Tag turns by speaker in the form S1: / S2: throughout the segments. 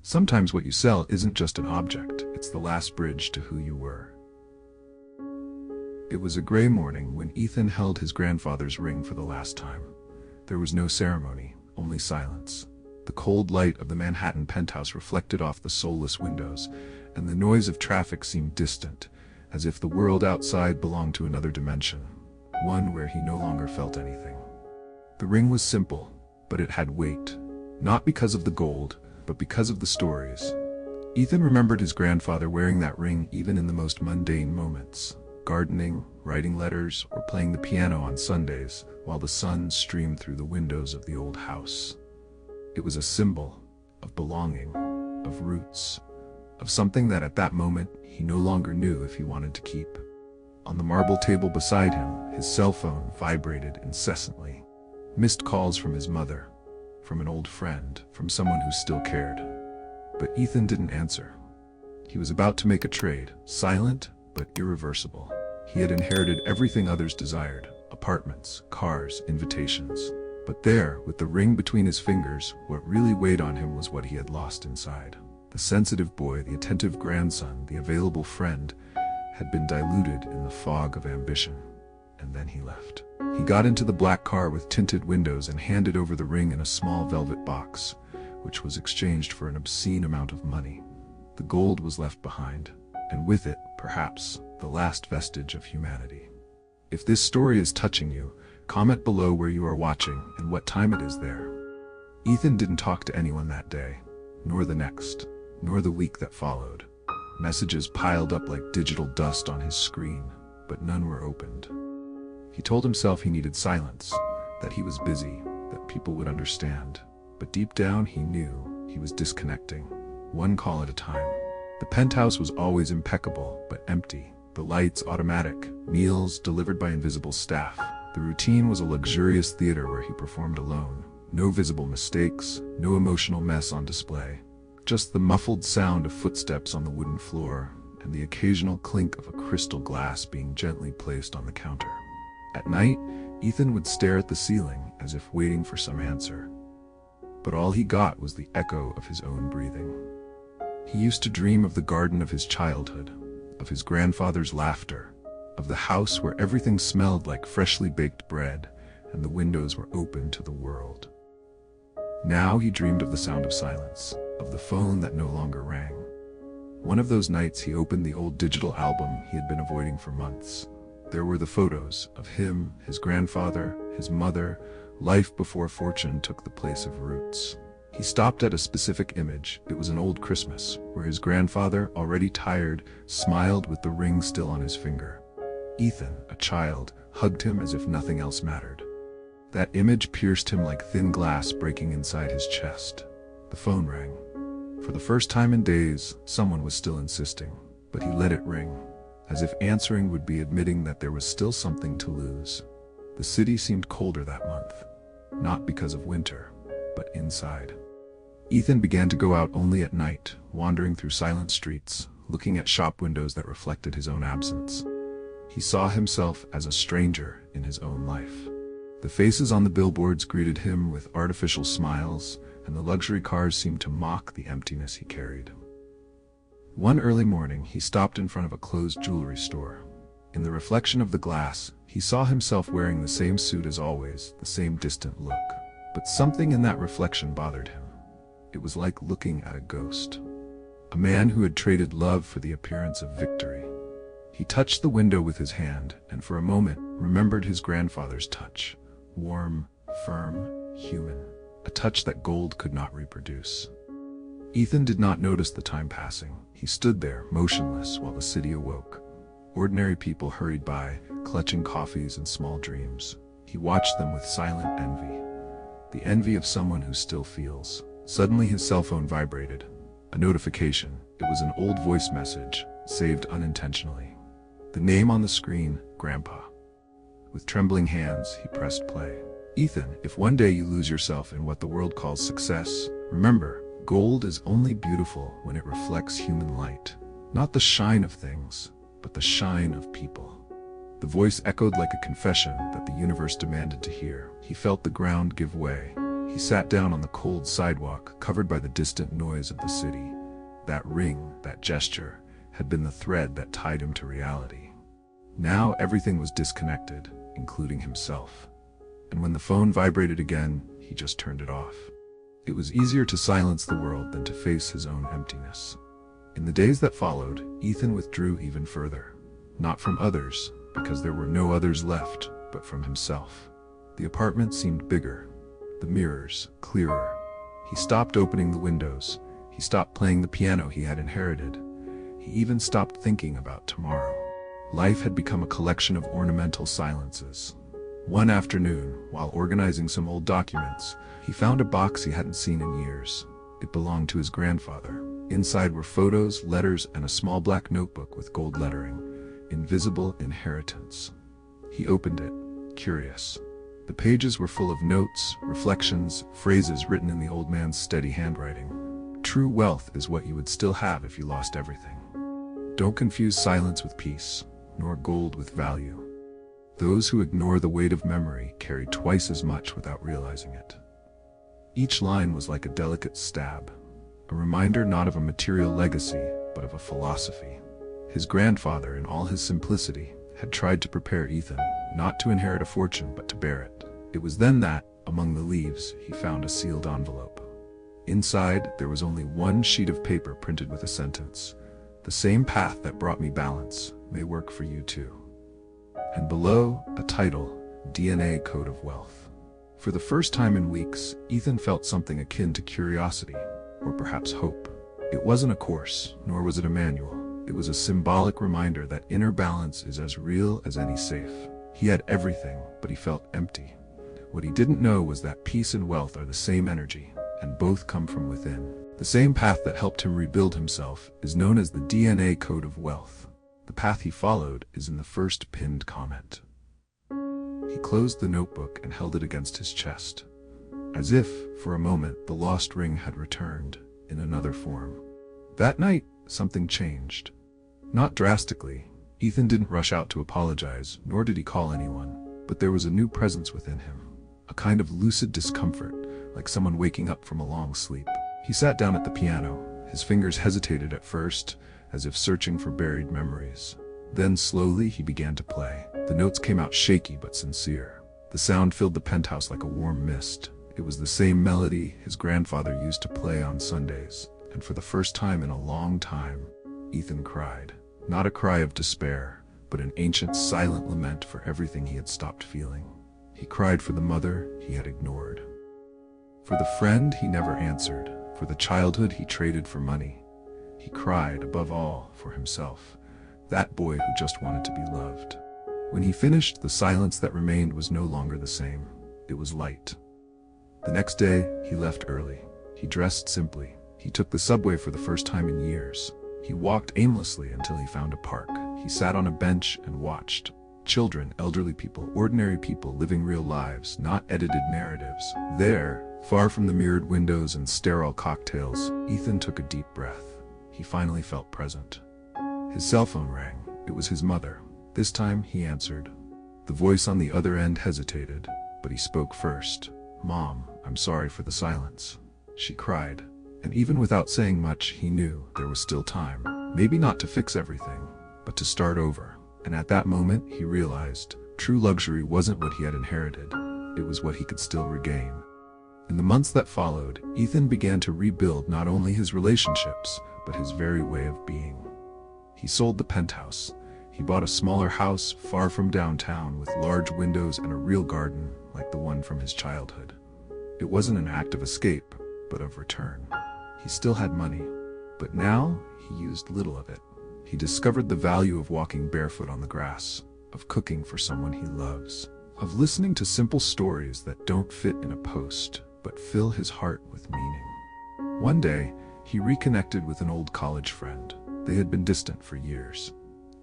S1: Sometimes what you sell isn't just an object, it's the last bridge to who you were. It was a gray morning when Ethan held his grandfather's ring for the last time. There was no ceremony, only silence. The cold light of the Manhattan penthouse reflected off the soulless windows, and the noise of traffic seemed distant, as if the world outside belonged to another dimension, one where he no longer felt anything. The ring was simple, but it had weight, not because of the gold, but because of the stories. Ethan remembered his grandfather wearing that ring even in the most mundane moments, gardening, writing letters, or playing the piano on Sundays, while the sun streamed through the windows of the old house. It was a symbol of belonging, of roots, of something that at that moment he no longer knew if he wanted to keep. On the marble table beside him, his cell phone vibrated incessantly. Missed calls from his mother, from an old friend, from someone who still cared. But Ethan didn't answer. He was about to make a trade, silent but irreversible. He had inherited everything others desired: apartments, cars, invitations. But there, with the ring between his fingers, what really weighed on him was what he had lost inside. The sensitive boy, the attentive grandson, the available friend, had been diluted in the fog of ambition. And then he left. He got into the black car with tinted windows and handed over the ring in a small velvet box, which was exchanged for an obscene amount of money. The gold was left behind, and with it, perhaps, the last vestige of humanity. If this story is touching you, comment below where you are watching and what time it is there. Ethan didn't talk to anyone that day, nor the next, nor the week that followed. Messages piled up like digital dust on his screen, but none were opened. He told himself he needed silence, that he was busy, that people would understand. But deep down he knew he was disconnecting, one call at a time. The penthouse was always impeccable, but empty. The lights automatic, meals delivered by invisible staff. The routine was a luxurious theater where he performed alone. No visible mistakes, no emotional mess on display. Just the muffled sound of footsteps on the wooden floor, and the occasional clink of a crystal glass being gently placed on the counter. At night, Ethan would stare at the ceiling as if waiting for some answer. But all he got was the echo of his own breathing. He used to dream of the garden of his childhood, of his grandfather's laughter, of the house where everything smelled like freshly baked bread and the windows were open to the world. Now he dreamed of the sound of silence, of the phone that no longer rang. One of those nights he opened the old digital album he had been avoiding for months. There were the photos of him, his grandfather, his mother, life before fortune took the place of roots. He stopped at a specific image. It was an old Christmas, where his grandfather, already tired, smiled with the ring still on his finger. Ethan, a child, hugged him as if nothing else mattered. That image pierced him like thin glass breaking inside his chest. The phone rang. For the first time in days, someone was still insisting, but he let it ring, as if answering would be admitting that there was still something to lose. The city seemed colder that month, not because of winter, but inside. Ethan began to go out only at night, wandering through silent streets, looking at shop windows that reflected his own absence. He saw himself as a stranger in his own life. The faces on the billboards greeted him with artificial smiles, and the luxury cars seemed to mock the emptiness he carried. One early morning, he stopped in front of a closed jewelry store. In the reflection of the glass, he saw himself wearing the same suit as always, the same distant look. But something in that reflection bothered him. It was like looking at a ghost. A man who had traded love for the appearance of victory. He touched the window with his hand, and for a moment remembered his grandfather's touch. Warm, firm, human. A touch that gold could not reproduce. Ethan did not notice the time passing. He stood there, motionless, while the city awoke. Ordinary people hurried by, clutching coffees and small dreams. He watched them with silent envy. The envy of someone who still feels. Suddenly his cell phone vibrated. A notification. It was an old voice message, saved unintentionally. The name on the screen, Grandpa. With trembling hands, he pressed play. Ethan, if one day you lose yourself in what the world calls success, remember, gold is only beautiful when it reflects human light. Not the shine of things, but the shine of people. The voice echoed like a confession that the universe demanded to hear. He felt the ground give way. He sat down on the cold sidewalk, covered by the distant noise of the city. That ring, that gesture, had been the thread that tied him to reality. Now everything was disconnected, including himself. And when the phone vibrated again, he just turned it off. It was easier to silence the world than to face his own emptiness. In the days that followed, Ethan withdrew even further. Not from others, because there were no others left, but from himself. The apartment seemed bigger, the mirrors clearer. He stopped opening the windows. He stopped playing the piano he had inherited. He even stopped thinking about tomorrow. Life had become a collection of ornamental silences. One afternoon, while organizing some old documents, he found a box he hadn't seen in years. It belonged to his grandfather. Inside were photos, letters, and a small black notebook with gold lettering. Invisible inheritance. He opened it, curious. The pages were full of notes, reflections, phrases written in the old man's steady handwriting. True wealth is what you would still have if you lost everything. Don't confuse silence with peace, nor gold with value. Those who ignore the weight of memory carry twice as much without realizing it. Each line was like a delicate stab, a reminder not of a material legacy, but of a philosophy. His grandfather, in all his simplicity, had tried to prepare Ethan, not to inherit a fortune but to bear it. It was then that, among the leaves, he found a sealed envelope. Inside, there was only one sheet of paper printed with a sentence. The same path that brought me balance may work for you too. And below, a title, DNA Code of Wealth. For the first time in weeks, Ethan felt something akin to curiosity, or perhaps hope. It wasn't a course, nor was it a manual. It was a symbolic reminder that inner balance is as real as any safe. He had everything, but he felt empty. What he didn't know was that peace and wealth are the same energy, and both come from within. The same path that helped him rebuild himself is known as the DNA Code of Wealth. The path he followed is in the first pinned comment. He closed the notebook and held it against his chest, as if, for a moment, the lost ring had returned, in another form. That night, something changed. Not drastically. Ethan didn't rush out to apologize, nor did he call anyone, but there was a new presence within him, a kind of lucid discomfort, like someone waking up from a long sleep. He sat down at the piano. His fingers hesitated at first, as if searching for buried memories. Then slowly he began to play. The notes came out shaky but sincere. The sound filled the penthouse like a warm mist. It was the same melody his grandfather used to play on Sundays, and for the first time in a long time, Ethan cried. Not a cry of despair, but an ancient silent lament for everything he had stopped feeling. He cried for the mother he had ignored, for the friend he never answered, for the childhood he traded for money. He cried, above all, for himself, that boy who just wanted to be loved. When he finished, the silence that remained was no longer the same. It was light. The next day, he left early. He dressed simply. He took the subway for the first time in years. He walked aimlessly until he found a park. He sat on a bench and watched. Children, elderly people, ordinary people living real lives, not edited narratives. There, far from the mirrored windows and sterile cocktails, Ethan took a deep breath. He finally felt present. His cell phone rang. It was his mother. This time, he answered. The voice on the other end hesitated, but he spoke first. "Mom, I'm sorry for the silence," she cried. And even without saying much, he knew there was still time. Maybe not to fix everything, but to start over. And at that moment, he realized true luxury wasn't what he had inherited. It was what he could still regain. In the months that followed, Ethan began to rebuild not only his relationships, but his very way of being. He sold the penthouse. He bought a smaller house far from downtown with large windows and a real garden like the one from his childhood. It wasn't an act of escape, but of return. He still had money, but now he used little of it. He discovered the value of walking barefoot on the grass, of cooking for someone he loves, of listening to simple stories that don't fit in a post, but fill his heart with meaning. One day, he reconnected with an old college friend. They had been distant for years.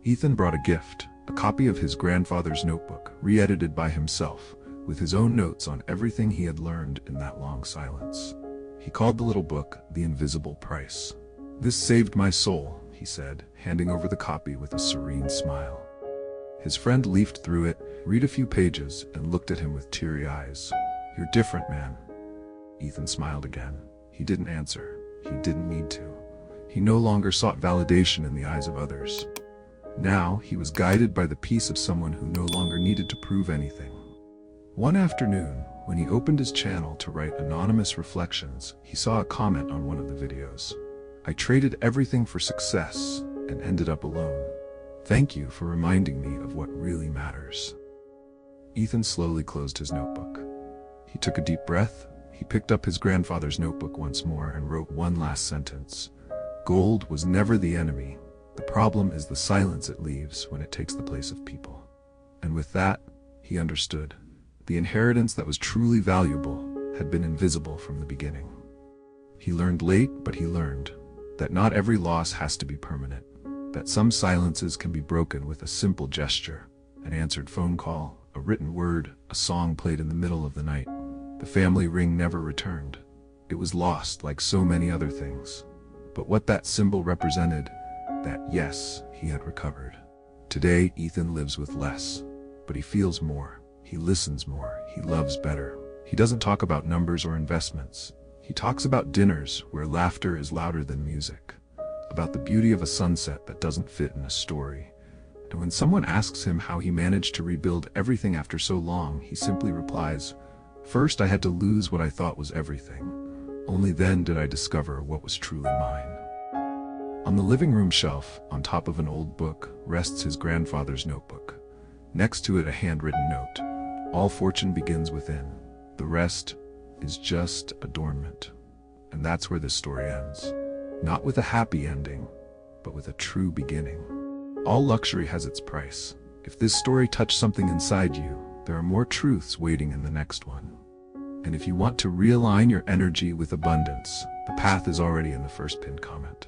S1: Ethan brought a gift, a copy of his grandfather's notebook, re-edited by himself, with his own notes on everything he had learned in that long silence. He called the little book The Invisible Price. "This saved my soul," he said, handing over the copy with a serene smile. His friend leafed through it, read a few pages, and looked at him with teary eyes. "You're different, man." Ethan smiled again. He didn't answer. He didn't need to. He no longer sought validation in the eyes of others. Now, he was guided by the peace of someone who no longer needed to prove anything. One afternoon, when he opened his channel to write anonymous reflections, he saw a comment on one of the videos. "I traded everything for success and ended up alone. Thank you for reminding me of what really matters." Ethan slowly closed his notebook. He took a deep breath. He picked up his grandfather's notebook once more and wrote one last sentence. "Gold was never the enemy. The problem is the silence it leaves when it takes the place of people." And with that, he understood. The inheritance that was truly valuable had been invisible from the beginning. He learned late, but he learned that not every loss has to be permanent, that some silences can be broken with a simple gesture, an answered phone call, a written word, a song played in the middle of the night. The family ring never returned. It was lost like so many other things. But what that symbol represented, that yes, he had recovered. Today, Ethan lives with less, but he feels more. He listens more. He loves better. He doesn't talk about numbers or investments. He talks about dinners where laughter is louder than music, about the beauty of a sunset that doesn't fit in a story. And when someone asks him how he managed to rebuild everything after so long, he simply replies, "First, I had to lose what I thought was everything. Only then did I discover what was truly mine." On the living room shelf, on top of an old book, rests his grandfather's notebook. Next to it, a handwritten note. "All fortune begins within. The rest is just adornment." And that's where this story ends. Not with a happy ending, but with a true beginning. All luxury has its price. If this story touched something inside you, there are more truths waiting in the next one. And if you want to realign your energy with abundance, the path is already in the first pinned comment.